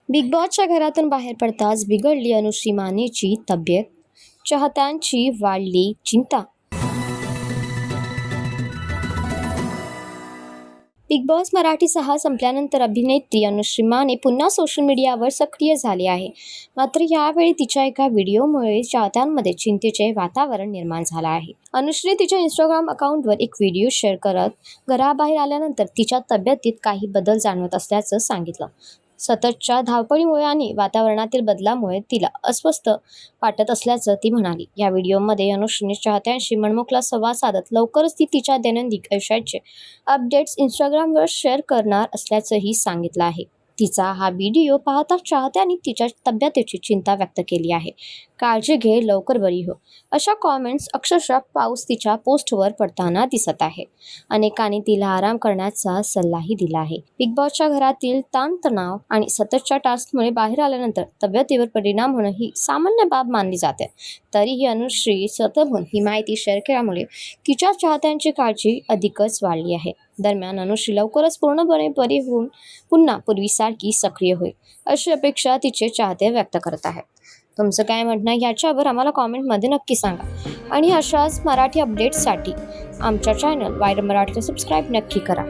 Big बॉसच्या घरातून बाहेर पडताच बिघडली अनुश्री मानेची तब्येत, चाहत्यांची वाढली चिंता. बिग बॉस मराठी 6 संपल्यानंतर अभिनेत्री अनुश्री माने पुन्हा सोशल मीडियावर सक्रिय झाली आहे. मात्र यावेळी तिच्या एका व्हिडिओमुळे चाहत्यांमध्ये चिंतेचे वातावरण निर्माण झालं आहे. अनुश्री तिच्या इंस्टाग्राम अकाउंटवर एक व्हिडिओ शेअर करत घराबाहेर आल्यानंतर तिच्या तब्येतीत काही बदल जाणवत असल्याचं सांगितलं. सततच्या धावपळीमुळे आणि वातावरणातील बदलामुळे तिला अस्वस्थ वाटत असल्याचं ती म्हणाली. या व्हिडिओमध्ये अनुश्रीने चाहत्यांशी मनमोकळा संवाद साधत लवकरच ती तिच्या दैनंदिन आयुष्याचे अपडेट्स इंस्टाग्रामवर शेअर करणार असल्याचंही सांगितलं आहे. तिचा हा व्हिडिओ पाहता चाहत्यांनी तिच्या तब्येतीची चिंता व्यक्त केली आहे. काळजी घे, लवकर बरी हो, अशा कॉमेंट्स अक्षरशः पाऊस तिच्या पोस्टवर पडताना दिसत आहे. अनेकांनी तिला आराम करण्याचा सल्लाही दिला आहे. बिग बॉसच्या घरातील ताणतणाव आणि सततच्या टास्कमुळे बाहेर आल्यानंतर तब्येतीवर परिणाम होणं ही सामान्य बाब मानली जाते. तरीही अनुश्री स्वतःहून ही माहिती शेअर केल्यामुळे तिच्या चाहत्यांची काळजी अधिकच वाढली आहे. दरम्यान अनुश्री लवकरच पूर्णपणे बरी होऊन पुन्हा पूर्वीसारखी सक्रिय होईल, अशी अपेक्षा तिचे चाहते व्यक्त करत आहेत. तुमचं काय म्हणणं आहे याच्यावर आम्हाला कॉमेंटमध्ये नक्की सांगा. आणि अशाच मराठी अपडेट्ससाठी आमच्या चॅनल वायर मराठीला सबस्क्राईब नक्की करा.